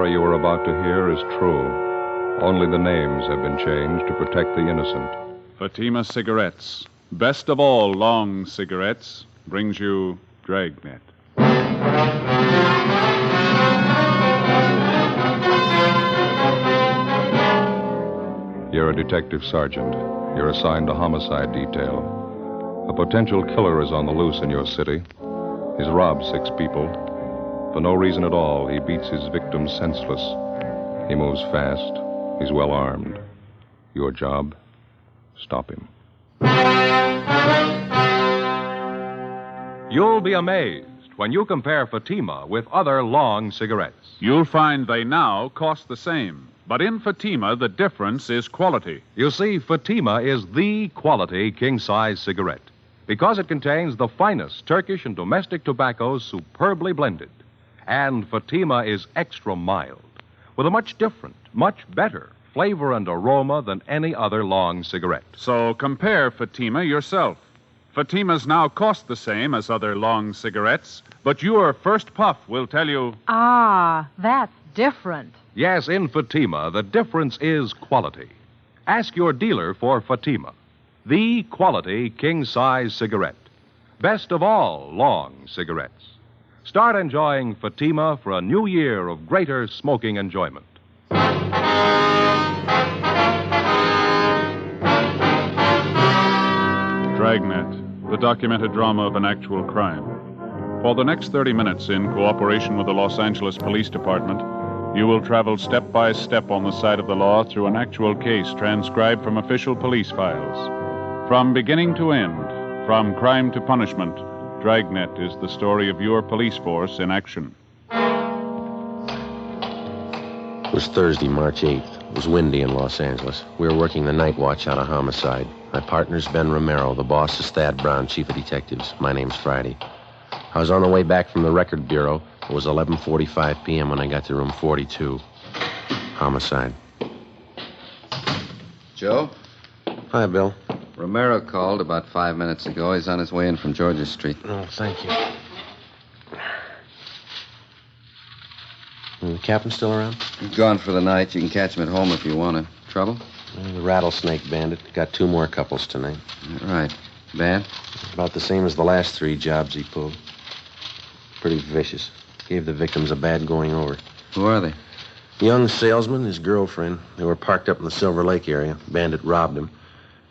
story you are about to hear is true. Only the names have been changed to protect the innocent. Fatima Cigarettes, best of all long cigarettes, brings you Dragnet. You're a detective sergeant. You're assigned to homicide detail. A potential killer is on the loose in your city. He's robbed 6 people. For no reason at all, he beats his victims senseless. He moves fast. He's well armed. Your job? Stop him. You'll be amazed when you compare Fatima with other long cigarettes. You'll find they now cost the same. But in Fatima, the difference is quality. You see, Fatima is the quality king-size cigarette because it contains the finest Turkish and domestic tobaccos superbly blended. And Fatima is extra mild, with a much different, much better flavor and aroma than any other long cigarette. So compare Fatima yourself. Fatimas now cost the same as other long cigarettes, but your first puff will tell you... Ah, that's different. Yes, in Fatima, the difference is quality. Ask your dealer for Fatima, the quality king-size cigarette. Best of all long cigarettes. Start enjoying Fatima for a new year of greater smoking enjoyment. Dragnet, the documented drama of an actual crime. For the next 30 minutes, in cooperation with the Los Angeles Police Department, you will travel step by step on the side of the law through an actual case transcribed from official police files. From beginning to end, from crime to punishment, Dragnet is the story of your police force in action. It was Thursday, March 8th. It was windy in Los Angeles. We were working the night watch out of homicide. My partner's Ben Romero. The boss is Thad Brown, chief of detectives. My name's Friday. I was on the way back from the record bureau. It was 11:45 p.m. when I got to room 42. Homicide. Joe? Hi, Bill. Romero called about 5 minutes ago. He's on his way in from Georgia Street. Oh, thank you. The captain still around? He's gone for the night. You can catch him at home if you want to. Trouble? The rattlesnake bandit. Got 2 more couples tonight. Right. Bad? About the same as the last 3 jobs he pulled. Pretty vicious. Gave the victims a bad going over. Who are they? Young salesman, his girlfriend. They were parked up in the Silver Lake area. Bandit robbed him.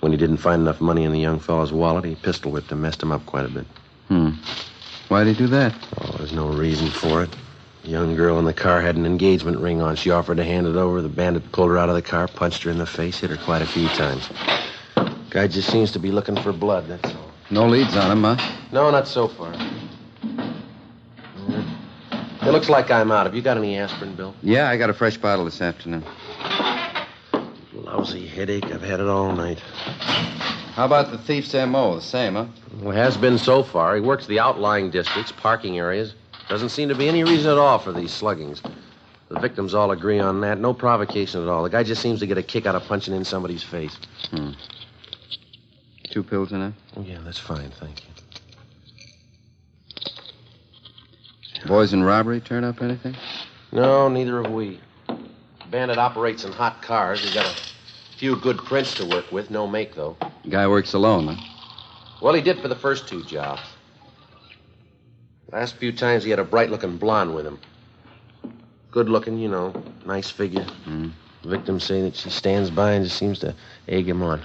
When he didn't find enough money in the young fellow's wallet, he pistol whipped him, messed him up quite a bit. Why'd he do that? Oh, there's no reason for it. The young girl in the car had an engagement ring on. She offered to hand it over. The bandit pulled her out of the car, punched her in the face, hit her quite a few times. Guy just seems to be looking for blood, that's all. No leads on him, huh? No, not so far. It looks like I'm out. Have you got any aspirin, Bill? Yeah, I got a fresh bottle this afternoon. Lousy headache. I've had it all night. How about the thief's M.O.? The same, huh? Well, has been so far. He works the outlying districts, parking areas. Doesn't seem to be any reason at all for these sluggings. The victims all agree on that. No provocation at all. The guy just seems to get a kick out of punching in somebody's face. 2 pills in it? Oh, yeah, that's fine, thank you. Boys in robbery turn up anything? No, neither have we. Bandit operates in hot cars. He's got a few good prints to work with. No make, though. Guy works alone, huh? Well, he did for the first 2 jobs. Last few times he had a bright-looking blonde with him. Good-looking, you know, nice figure. Victims say that she stands by and just seems to egg him on.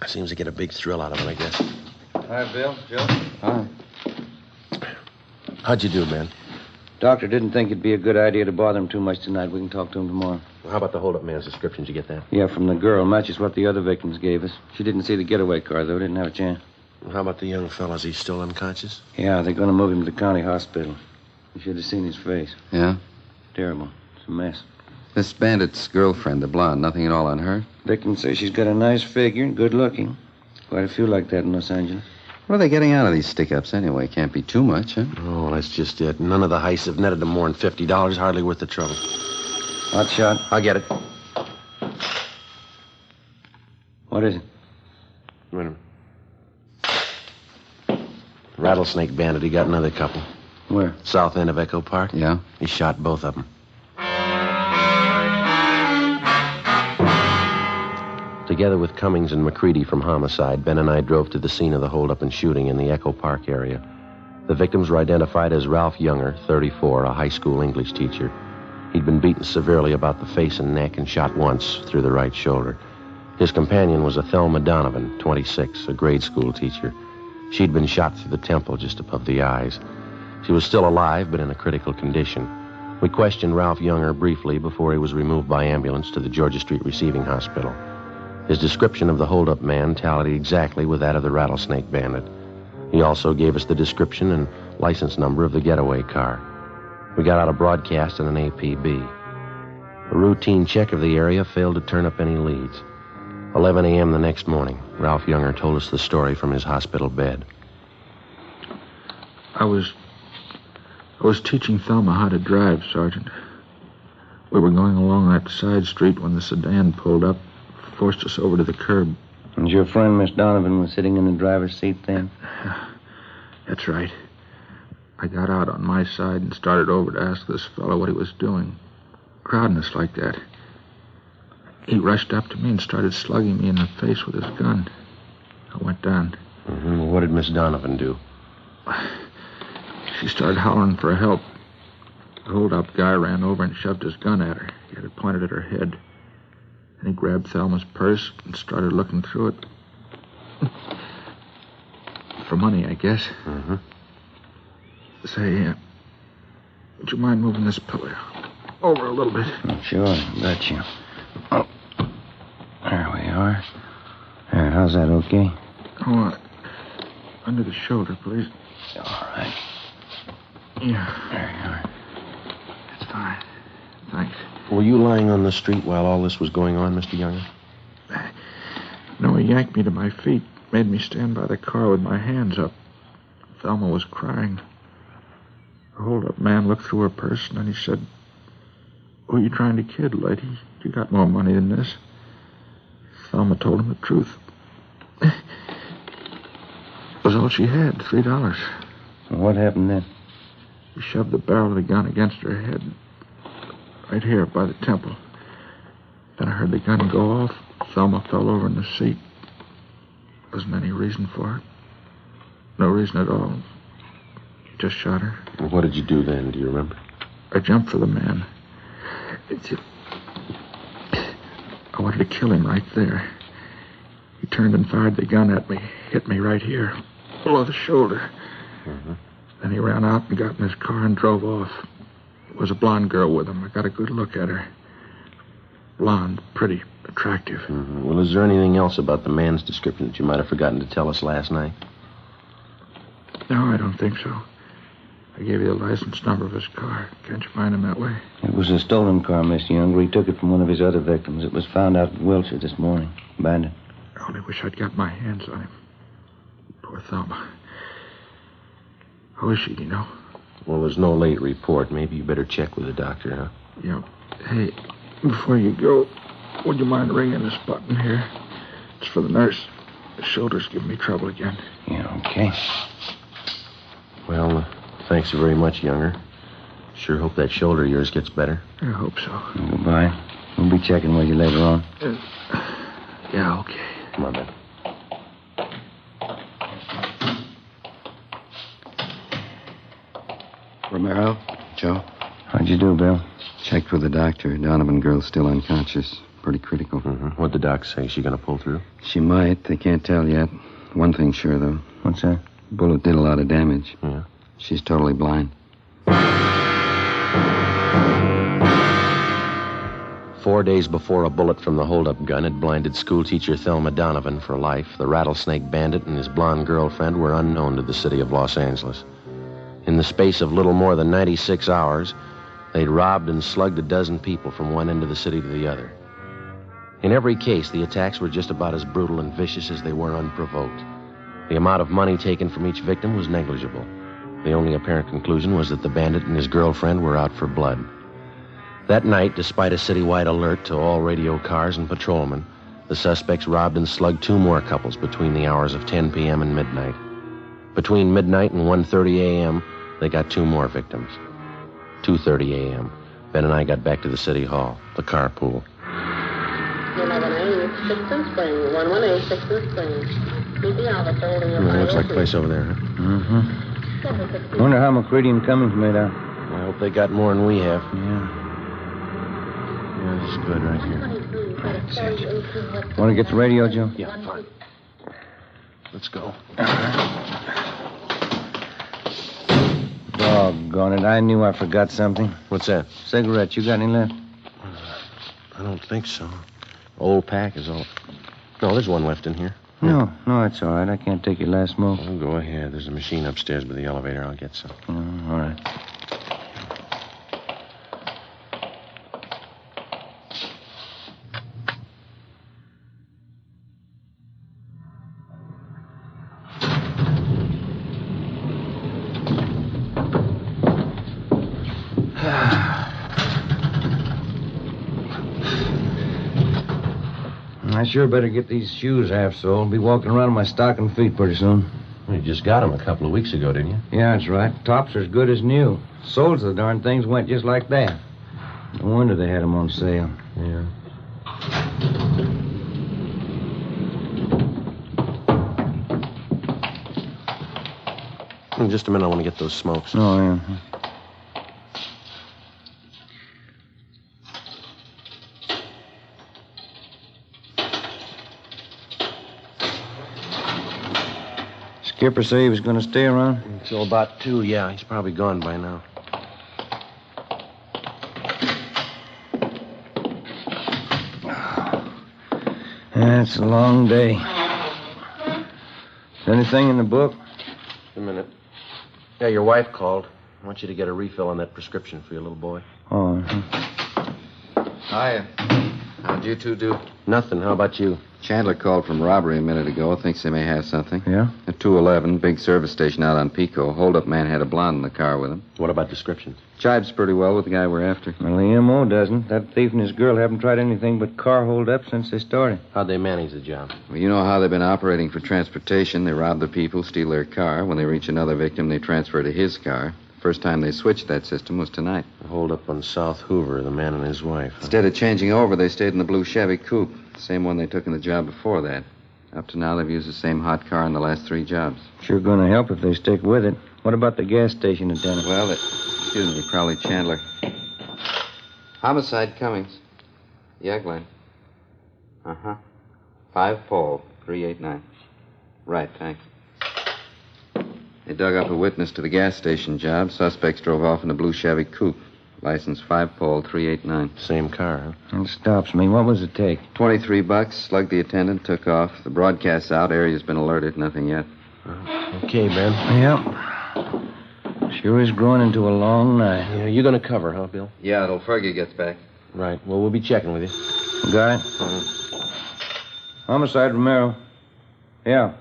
Seems to get a big thrill out of it, I guess. Hi, Bill. Joe? Hi. How'd you do, man? Doctor didn't think it'd be a good idea to bother him too much tonight. We can talk to him tomorrow. Well, how about the hold-up man's description? Did you get that? Yeah, from the girl. Matches what the other victims gave us. She didn't see the getaway car, though. Didn't have a chance. Well, how about the young fella? Is he still unconscious? Yeah, they're going to move him to the county hospital. You should have seen his face. Yeah? Terrible. It's a mess. This bandit's girlfriend, the blonde, nothing at all on her? Victims say she's got a nice figure and good looking. Quite a few like that in Los Angeles. What are they getting out of these stick-ups anyway? Can't be too much, huh? Oh, that's just it. None of the heists have netted them more than $50. Hardly worth the trouble. Hot shot. I'll get it. What is it? Wait a minute. Rattlesnake bandit. He got another couple. Where? South end of Echo Park. Yeah? He shot both of them. Together with Cummings and McCready from Homicide, Ben and I drove to the scene of the holdup and shooting in the Echo Park area. The victims were identified as Ralph Younger, 34, a high school English teacher. He'd been beaten severely about the face and neck and shot once through the right shoulder. His companion was a Thelma Donovan, 26, a grade school teacher. She'd been shot through the temple just above the eyes. She was still alive, but in a critical condition. We questioned Ralph Younger briefly before he was removed by ambulance to the Georgia Street Receiving Hospital. His description of the holdup man tallied exactly with that of the rattlesnake bandit. He also gave us the description and license number of the getaway car. We got out a broadcast and an APB. A routine check of the area failed to turn up any leads. 11 a.m. the next morning, Ralph Younger told us the story from his hospital bed. I was teaching Thelma how to drive, Sergeant. We were going along that side street when the sedan pulled up, forced us over to the curb. And your friend, Miss Donovan, was sitting in the driver's seat then? That's right. I got out on my side and started over to ask this fellow what he was doing, crowding us like that. He rushed up to me and started slugging me in the face with his gun. I went down. Mm-hmm. Well, what did Miss Donovan do? She started hollering for help. The hold-up guy ran over and shoved his gun at her. He had it pointed at her head. And he grabbed Thelma's purse and started looking through it. For money, I guess. Mm-hmm. Say, would you mind moving this pillow over a little bit? Sure, gotcha. Oh, there we are. There, how's that, okay? Oh, under the shoulder, please. All right. Yeah. There you are. That's fine. Thanks. Were you lying on the street while all this was going on, Mr. Younger? No, he yanked me to my feet, made me stand by the car with my hands up. Thelma was crying. The hold-up man looked through her purse, and then he said, "Who are you trying to kid, lady? You got more money than this." Thelma told him the truth. It was all she had, $3. What happened then? He shoved the barrel of the gun against her head, right here by the temple. Then I heard the gun go off. Thelma fell over in the seat. Wasn't any reason for it. No reason at all. He just shot her. Well, what did you do then? Do you remember? I jumped for the man. I wanted to kill him right there. He turned and fired the gun at me. Hit me right here, below the shoulder. Mm-hmm. Then he ran out and got in his car and drove off. There was a blonde girl with him. I got a good look at her. Blonde, pretty, attractive. Mm-hmm. Well, is there anything else about the man's description that you might have forgotten to tell us last night? No, I don't think so. I gave you the license number of his car. Can't you find him that way? It was a stolen car, Mr. Younger. He took it from one of his other victims. It was found out in Wilshire this morning. Abandoned. I only wish I'd got my hands on him. Poor Thelma. How is she, do you know? Well, there's no late report. Maybe you better check with the doctor, huh? Yeah. Hey, before you go, would you mind ringing this button here? It's for the nurse. The shoulder's giving me trouble again. Yeah, okay. Well, thanks very much, Younger. Sure hope that shoulder of yours gets better. I hope so. Goodbye. We'll be checking with you later on. Yeah, okay. Come on, Ben. Romero? Joe? How'd you do, Bill? Checked with the doctor. Donovan girl's still unconscious. Pretty critical. Mm-hmm. What'd the doc say? She gonna pull through? She might. They can't tell yet. One thing's sure, though. What's that? Bullet did a lot of damage. Yeah. She's totally blind. 4 days before a bullet from the hold-up gun had blinded schoolteacher Thelma Donovan for life, the rattlesnake bandit and his blonde girlfriend were unknown to the city of Los Angeles. In the space of little more than 96 hours, they'd robbed and slugged a dozen people from one end of the city to the other. In every case, the attacks were just about as brutal and vicious as they were unprovoked. The amount of money taken from each victim was negligible. The only apparent conclusion was that the bandit and his girlfriend were out for blood. That night, despite a citywide alert to all radio cars and patrolmen, the suspects robbed and slugged two more couples between the hours of 10 p.m. and midnight. Between midnight and 1:30 a.m., They got 2 more victims. 2:30 a.m. Ben and I got back to the city hall, the carpool. 118 Sixton Spring. 118 Sixton Spring. Keep the officer holding your Looks like a place over there, huh? Mm-hmm. Wonder how McCready and Cummings made out. I hope they got more than we have. Yeah. Yeah, this is good right here. Want to get the radio, Joe? Yeah, fine. Let's go. Doggone it. I knew I forgot something. What's that? Cigarettes. You got any left? I don't think so. Old pack is all. No, there's one left in here. No, it's all right. I can't take your last smoke. Oh, go ahead. There's a machine upstairs by the elevator. I'll get some. All right. I sure better get these shoes half soled. Be walking around in my stocking feet pretty soon. Well, you just got them a couple of weeks ago, didn't you? Yeah, that's right. Tops are as good as new. Soles of the darn things went just like that. No wonder they had them on sale. Yeah. In just a minute, I want to get those smokes. Oh, yeah. Skipper say he was going to stay around? Until about 2, yeah. He's probably gone by now. It's a long day. Anything in the book? Just a minute. Yeah, your wife called. I want you to get a refill on that prescription for your little boy. Oh, Hiya. How'd you two do? Nothing. How about you? Chandler called from robbery a minute ago. Thinks they may have something. Yeah? At 211, big service station out on Pico. Hold-up man had a blonde in the car with him. What about descriptions? Jibes pretty well with the guy we're after. Well, the M.O. doesn't. That thief and his girl haven't tried anything but car hold-up since they started. How'd they manage the job? Well, you know how they've been operating for transportation. They rob the people, steal their car. When they reach another victim, they transfer to his car. First time they switched that system was tonight. The hold-up on South Hoover, the man and his wife. Huh? Instead of changing over, they stayed in the blue Chevy coupe. The same one they took in the job before that. Up to now, they've used the same hot car in the last 3 jobs. Sure gonna help if they stick with it. What about the gas station attendant? Well, excuse me, Crowley Chandler. Homicide Cummings. Yeah, Glenn. 5 Paul, 389. Right, thanks. They dug up a witness to the gas station job. Suspects drove off in a blue Chevy coupe. License 5 Paul, 389. Same car, huh? It stops me. What was it take? $23. Slugged the attendant, took off. The broadcast's out. Area's been alerted. Nothing yet. Okay, Ben. Yep. Sure is growing into a long night. Yeah, you gonna cover, huh, Bill? Yeah, till Fergie gets back. Right. Well, we'll be checking with you. Got it? Homicide Romero. Yeah.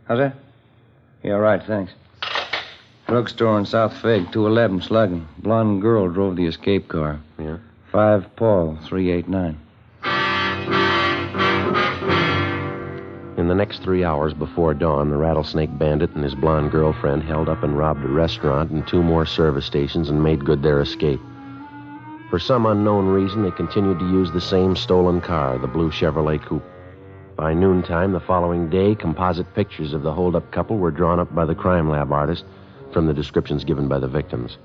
How's that? Yeah, right, thanks. Drugstore in South Fig, 211, slugging. Blonde girl drove the escape car. Yeah? 5 Paul, 389. In the next 3 hours before dawn, the Rattlesnake Bandit and his blonde girlfriend held up and robbed a restaurant and 2 more service stations and made good their escape. For some unknown reason, they continued to use the same stolen car, the blue Chevrolet coupe. By noontime the following day, composite pictures of the hold-up couple were drawn up by the crime lab artist from the descriptions given by the victims.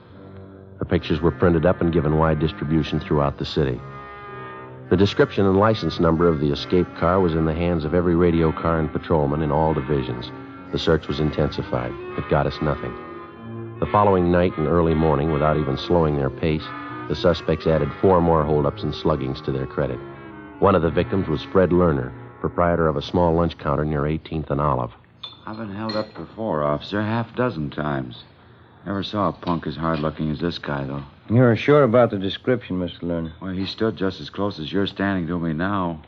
The pictures were printed up and given wide distribution throughout the city. The description and license number of the escape car was in the hands of every radio car and patrolman in all divisions. The search was intensified. It got us nothing. The following night and early morning, without even slowing their pace, the suspects added 4 more holdups and sluggings to their credit. One of the victims was Fred Lerner, proprietor of a small lunch counter near 18th and Olive. I've been held up before, officer, 6 times. Never saw a punk as hard-looking as this guy, though. You're sure about the description, Mr. Lerner? Well, he stood just as close as you're standing to me now.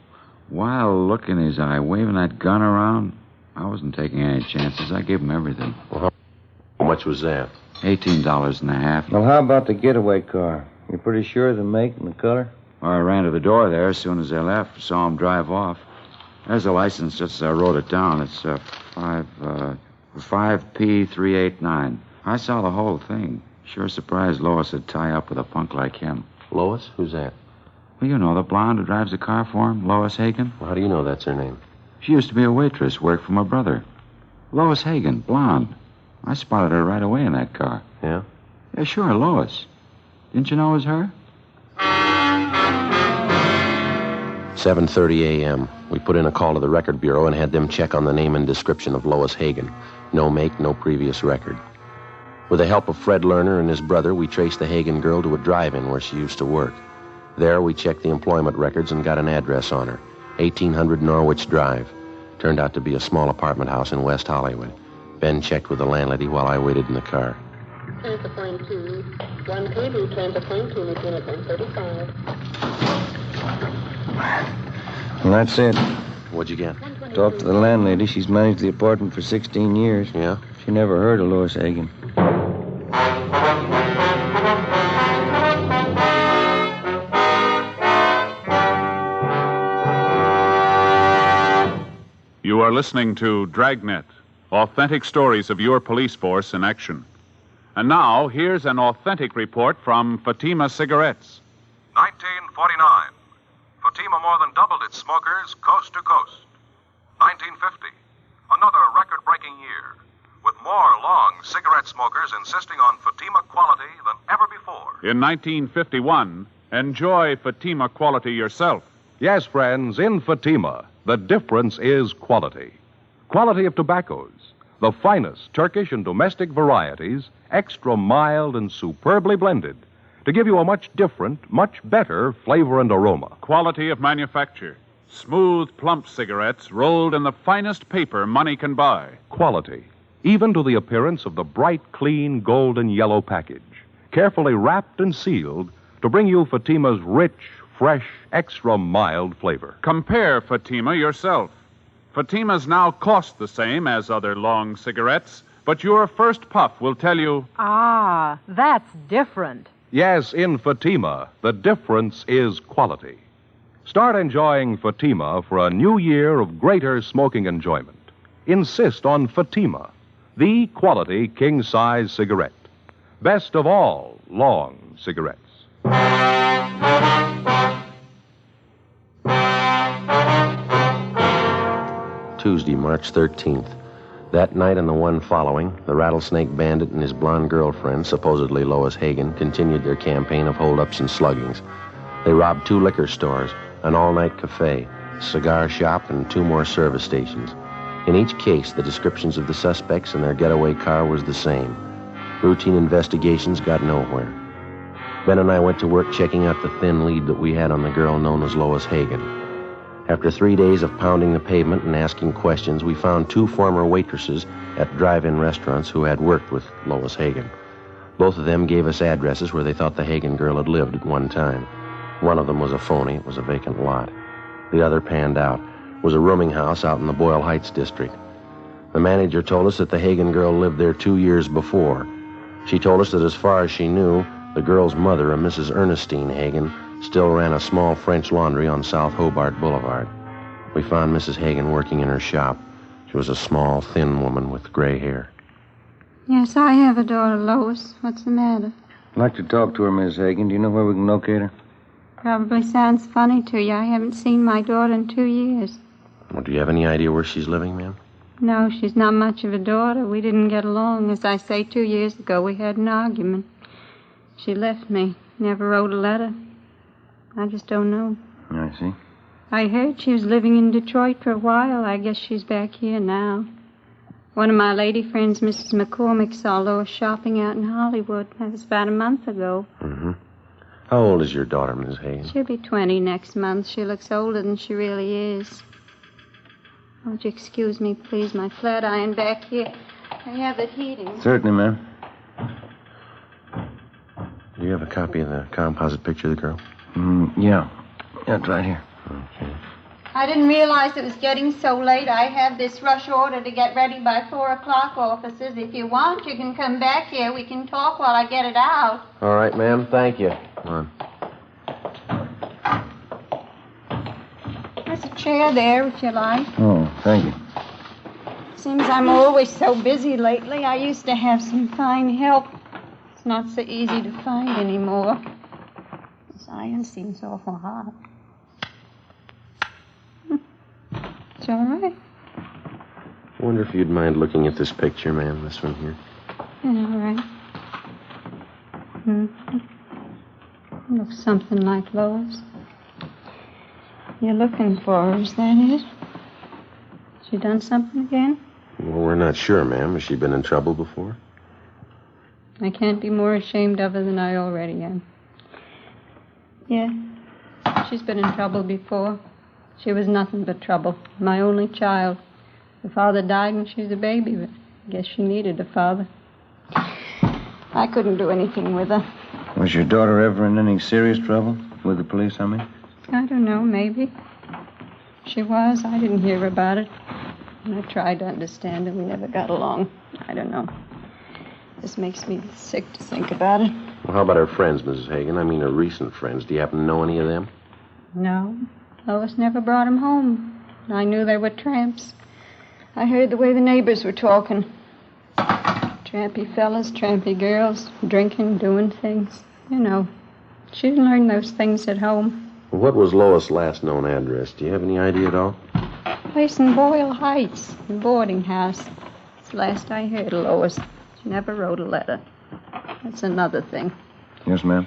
Wild look in his eye, waving that gun around. I wasn't taking any chances. I gave him everything. Well, how much was that? $18.50. Well, how about the getaway car? You're pretty sure of the make and the color? Well, I ran to the door there as soon as they left. Saw him drive off. There's a license, just as I wrote it down. It's 5P389. I saw the whole thing. Sure surprised Lois would tie up with a punk like him. Lois? Who's that? Well, you know, the blonde who drives the car for him, Lois Hagen. Well, how do you know that's her name? She used to be a waitress, worked for my brother. Lois Hagen, blonde. I spotted her right away in that car. Yeah? Yeah, sure, Lois. Didn't you know it was her? 7:30 a.m. We put in a call to the record bureau and had them check on the name and description of Lois Hagen. No make, no previous record. With the help of Fred Lerner and his brother, we traced the Hagen girl to a drive-in where she used to work. There, we checked the employment records and got an address on her. 1800 Norwich Drive. Turned out to be a small apartment house in West Hollywood. Ben checked with the landlady while I waited in the car. Transfer point 2. 180, transfer point 2, unit 135. Well, that's it. What'd you get? Talked to the landlady. She's managed the apartment for 16 years. Yeah? She never heard of Lois Hagen. You are listening to Dragnet, authentic stories of your police force in action. And now, here's an authentic report from Fatima Cigarettes. 1949. Fatima more than doubled its smokers coast to coast. 1950. Another record-breaking year, with more long cigarette smokers insisting on Fatima quality than ever before. In 1951, enjoy Fatima quality yourself. Yes, friends, in Fatima, the difference is quality. Quality of tobaccos, the finest Turkish and domestic varieties, extra mild and superbly blended, to give you a much different, much better flavor and aroma. Quality of manufacture. Smooth, plump cigarettes rolled in the finest paper money can buy. Quality, even to the appearance of the bright, clean, golden yellow package, carefully wrapped and sealed to bring you Fatima's rich, fresh, extra mild flavor. Compare Fatima yourself. Fatimas now cost the same as other long cigarettes, but your first puff will tell you, Ah, that's different. Yes, in Fatima, the difference is quality. Start enjoying Fatima for a new year of greater smoking enjoyment. Insist on Fatima, the quality king-size cigarette. Best of all long cigarettes. Tuesday, March 13th. That night and the one following, the Rattlesnake Bandit and his blonde girlfriend, supposedly Lois Hagen, continued their campaign of holdups and sluggings. They robbed 2 liquor stores, an all-night cafe, a cigar shop, and 2 more service stations. In each case, the descriptions of the suspects and their getaway car was the same. Routine investigations got nowhere. Ben and I went to work checking out the thin lead that we had on the girl known as Lois Hagen. After 3 days of pounding the pavement and asking questions, we found 2 former waitresses at drive-in restaurants who had worked with Lois Hagen. Both of them gave us addresses where they thought the Hagen girl had lived at one time. One of them was a phony. It was a vacant lot. The other panned out. It was a rooming house out in the Boyle Heights district. The manager told us that the Hagen girl lived there 2 years before. She told us that as far as she knew, the girl's mother, a Mrs. Ernestine Hagen, still ran a small French laundry on South Hobart Boulevard. We found Mrs. Hagen working in her shop. She was a small, thin woman with gray hair. Yes, I have a daughter, Lois. What's the matter? I'd like to talk to her, Miss Hagen. Do you know where we can locate her? Probably sounds funny to you. I haven't seen my daughter in 2 years. Well, do you have any idea where she's living, ma'am? No, she's not much of a daughter. We didn't get along. As I say, 2 years ago we had an argument. She left me. Never wrote a letter. I just don't know. I see. I heard she was living in Detroit for a while. I guess she's back here now. One of my lady friends, Mrs. McCormick, saw Lois shopping out in Hollywood. That was about a month ago. Mm-hmm. How old is your daughter, Miss Hagen? She'll be 20 next month. She looks older than she really is. Won't you excuse me, please? My flat iron back here. I have it heating. Certainly, ma'am. Do you have a copy of the composite picture of the girl? Yeah. Yeah, it's right here. Okay. I didn't realize it was getting so late. I have this rush order to get ready by 4 o'clock, officers. If you want, you can come back here. We can talk while I get it out. All right, ma'am. Thank you. Come on. There's a chair there, if you like. Oh, thank you. Seems I'm always so busy lately. I used to have some fine help. It's not so easy to find anymore. This iron seems awful hot. It's all right. I wonder if you'd mind looking at this picture, ma'am, this one here. Yeah, all right. Looks something like Lois. You're looking for her, is that it? She done something again? Well, we're not sure, ma'am. Has she been in trouble before? I can't be more ashamed of her than I already am. Yeah, she's been in trouble before. She was nothing but trouble. My only child. Her father died when she was a baby, but I guess she needed a father. I couldn't do anything with her. Was your daughter ever in any serious trouble? With the police, I mean? I don't know, maybe. She was. I didn't hear about it. And I tried to understand her. We never got along. I don't know. This makes me sick to think about it. Well, how about her friends, Mrs. Hagan? I mean, her recent friends. Do you happen to know any of them? No. Lois never brought them home. I knew they were tramps. I heard the way the neighbors were talking. Trampy fellas, trampy girls, drinking, doing things. You know, she didn't learn those things at home. Well, what was Lois' last known address? Do you have any idea at all? Place in Boyle Heights, the boarding house. It's the last I heard of Lois. She never wrote a letter. That's another thing. Yes, ma'am.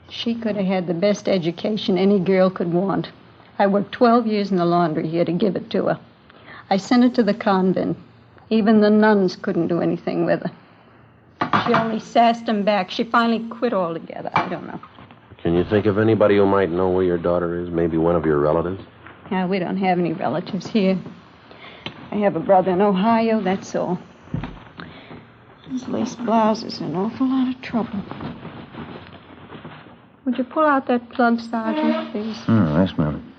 She could have had the best education any girl could want. I worked 12 years in the laundry here to give it to her. I sent her to the convent. Even the nuns couldn't do anything with her. She only sassed them back. She finally quit altogether. I don't know. Can you think of anybody who might know where your daughter is? Maybe one of your relatives? Yeah, we don't have any relatives here. I have a brother in Ohio, that's all. His lace blouse is an awful lot of trouble. Would you pull out that plug, Sergeant, please? Yes, ma'am.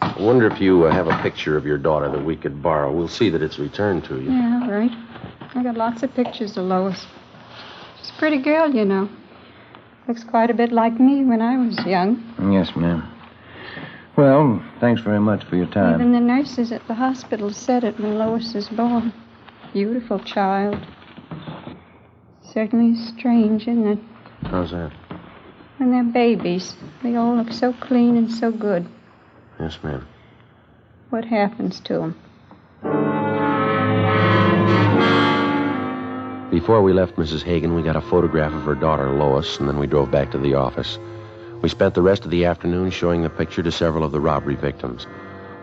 I wonder if you have a picture of your daughter that we could borrow. We'll see that it's returned to you. Yeah, all right. I got lots of pictures of Lois. She's a pretty girl, you know. Looks quite a bit like me when I was young. Yes, ma'am. Well, thanks very much for your time. Even the nurses at the hospital said it when Lois was born. Beautiful child. Certainly strange, isn't it? How's that? When they're babies, they all look so clean and so good. Yes, ma'am. What happens to them? Before we left Mrs. Hagan, we got a photograph of her daughter, Lois, and then we drove back to the office. We spent the rest of the afternoon showing the picture to several of the robbery victims.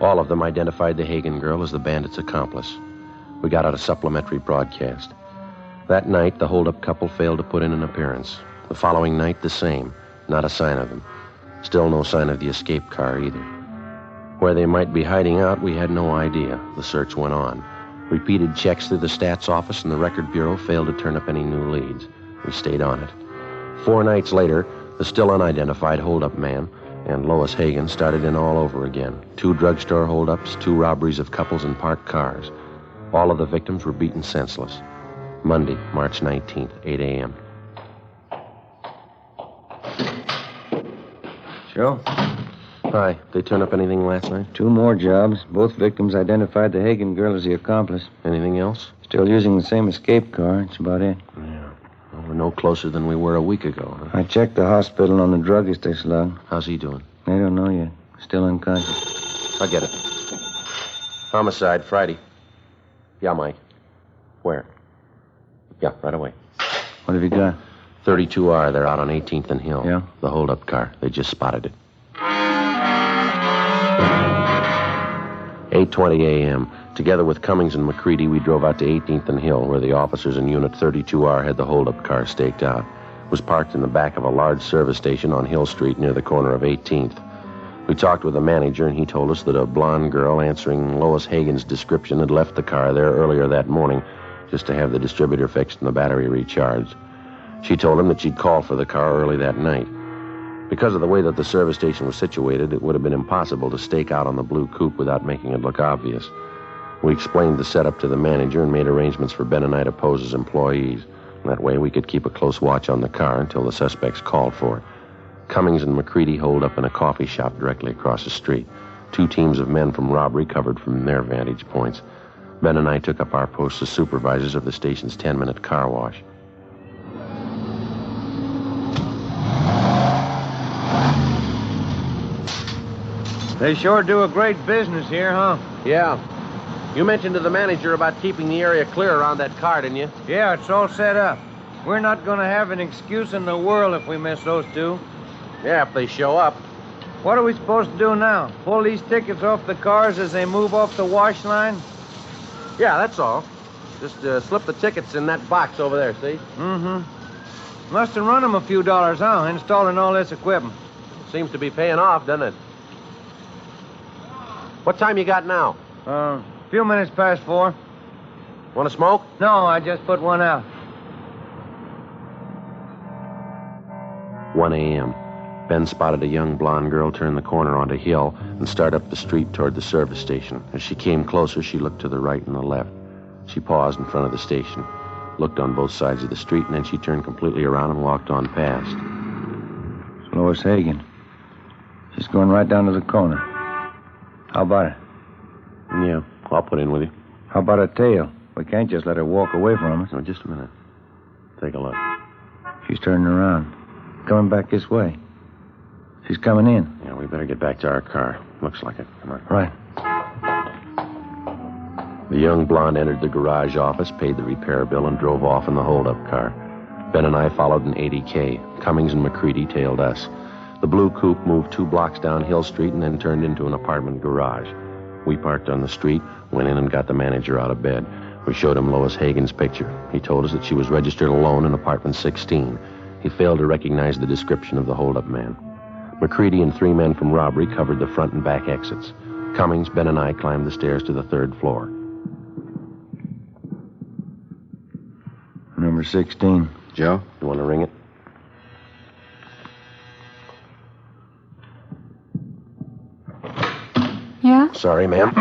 All of them identified the Hagan girl as the bandit's accomplice. We got out a supplementary broadcast. That night, the holdup couple failed to put in an appearance. The following night, the same. Not a sign of them. Still no sign of the escape car either. Where they might be hiding out, we had no idea. The search went on. Repeated checks through the stats office and the record bureau failed to turn up any new leads. We stayed on it. 4 nights later, the still unidentified holdup man and Lois Hagan started in all over again. 2 drugstore holdups, 2 robberies of couples in parked cars. All of the victims were beaten senseless. Monday, March 19th, 8 a.m. Joe? Hi. They turn up anything last night? 2 more jobs. Both victims identified the Hagan girl as the accomplice. Anything else? Still using the same escape car. That's about it. Yeah. Well, we're no closer than we were a week ago, huh? I checked the hospital on the druggist they slugged. How's he doing? They don't know yet. Still unconscious. I'll get it. Homicide, Friday. Yeah, Mike. Where? Yeah, right away. What have you got? 32R. They're out on 18th and Hill. Yeah? The holdup car. They just spotted it. 8:20 a.m. Together with Cummings and McCready, we drove out to 18th and Hill, where the officers in Unit 32R had the holdup car staked out. It was parked in the back of a large service station on Hill Street near the corner of 18th. We talked with the manager, and he told us that a blonde girl answering Lois Hagan's description had left the car there earlier that morning just to have the distributor fixed and the battery recharged. She told him that she'd called for the car early that night. Because of the way that the service station was situated, it would have been impossible to stake out on the blue coupe without making it look obvious. We explained the setup to the manager and made arrangements for Ben and I to pose as employees. That way we could keep a close watch on the car until the suspects called for it. Cummings and McCready holed up in a coffee shop directly across the street. 2 teams of men from robbery covered from their vantage points. Ben and I took up our posts as supervisors of the station's 10-minute car wash. They sure do a great business here, huh? Yeah. You mentioned to the manager about keeping the area clear around that car, didn't you? Yeah, it's all set up. We're not going to have an excuse in the world if we miss those two. Yeah, if they show up. What are we supposed to do now? Pull these tickets off the cars as they move off the wash line? Yeah, that's all. Just slip the tickets in that box over there, see? Mm-hmm. Must have run them a few dollars, huh, installing all this equipment. Seems to be paying off, doesn't it? What time you got now? A few minutes past 4. Want to smoke? No, I just put one out. 1 a.m. Ben spotted a young blonde girl turn the corner onto Hill and start up the street toward the service station. As she came closer, she looked to the right and the left. She paused in front of the station, looked on both sides of the street, and then she turned completely around and walked on past. It's Lois Hagen. She's going right down to the corner. How about it? Yeah, I'll put in with you. How about a tail? We can't just let her walk away from us. No, just a minute. Take a look. She's turning around. Coming back this way. She's coming in. Yeah, we better get back to our car. Looks like it. Come on. Right. The young blonde entered the garage office, paid the repair bill, and drove off in the hold-up car. Ben and I followed in 80K. Cummings and McCready tailed us. The blue coupe moved 2 blocks down Hill Street and then turned into an apartment garage. We parked on the street, went in and got the manager out of bed. We showed him Lois Hagen's picture. He told us that she was registered alone in apartment 16. He failed to recognize the description of the hold-up man. McCready and 3 men from robbery covered the front and back exits. Cummings, Ben, and I climbed the stairs to the 3rd floor. Number 16. Joe, you want to ring it? Yeah? Sorry, ma'am.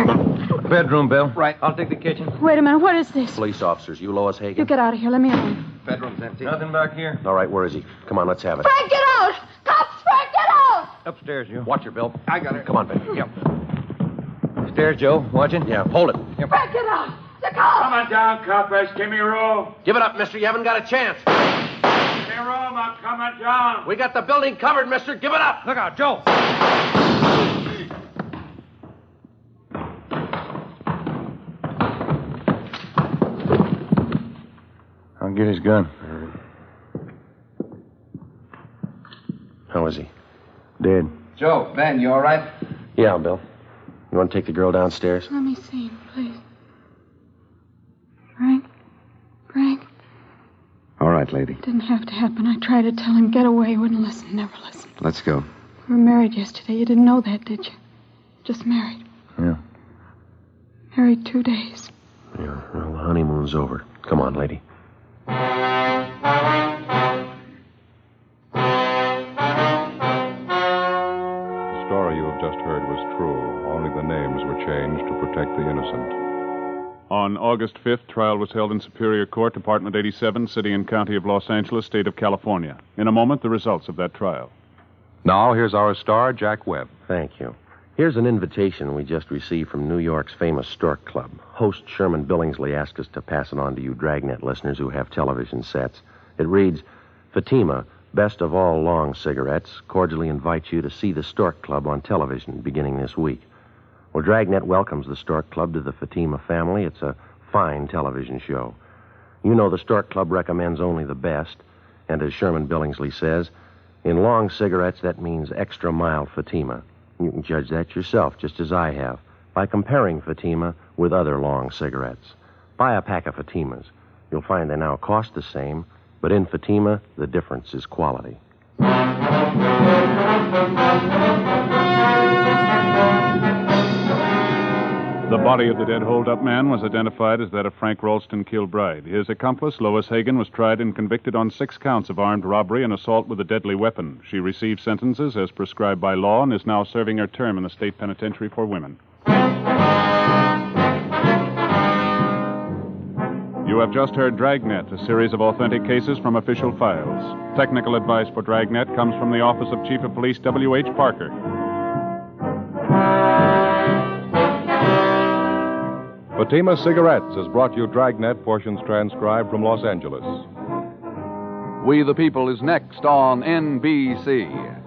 Bedroom, Bill. Right. I'll take the kitchen. Wait a minute. What is this? Police officers, you Lois Hagen? You get out of here. Let me alone. Bedroom's empty. Nothing back here. All right, where is he? Come on, let's have it. Frank, get out! Cops, Frank, get out! Upstairs, you. Watch her, Bill. I got her. Come on, Ben. Yep. Upstairs, Joe. Watching? Yeah, hold it. Frank, get out! The cops! Come on down, coppers. Give me room. Give it up, mister. You haven't got a chance. Give me room. I'm coming down. We got the building covered, mister. Give it up. Look out, Joe. I'll get his gun. How is he? Dead. Joe, Ben, you all right? Yeah, Bill. You want to take the girl downstairs? Let me see him, please. Frank? Frank? All right, lady. Didn't have to happen. I tried to tell him, get away. He wouldn't listen, never listened. Let's go. We were married yesterday. You didn't know that, did you? Just married. Yeah. Married 2 days. Yeah, well, the honeymoon's over. Come on, lady. The story you have just heard was true. Only the names were changed to protect the innocent. On August 5th, trial was held in Superior Court, Department 87, City and County of Los Angeles, State of California. In a moment, the results of that trial. Now, here's our star, Jack Webb. Thank you. Here's an invitation we just received from New York's famous Stork Club. Host Sherman Billingsley asked us to pass it on to you Dragnet listeners who have television sets. It reads, Fatima, best of all long cigarettes, cordially invites you to see the Stork Club on television beginning this week. Well, Dragnet welcomes the Stork Club to the Fatima family. It's a fine television show. You know the Stork Club recommends only the best, and as Sherman Billingsley says, in long cigarettes, that means extra mild Fatima. You can judge that yourself, just as I have, by comparing Fatima with other long cigarettes. Buy a pack of Fatimas. You'll find they now cost the same, but in Fatima, the difference is quality. The body of the dead hold-up man was identified as that of Frank Ralston Kilbride. His accomplice, Lois Hagen, was tried and convicted on 6 counts of armed robbery and assault with a deadly weapon. She received sentences as prescribed by law and is now serving her term in the state penitentiary for women. You have just heard Dragnet, a series of authentic cases from official files. Technical advice for Dragnet comes from the Office of Chief of Police W.H. Parker. Fatima Cigarettes has brought you Dragnet, portions transcribed from Los Angeles. We the People is next on NBC.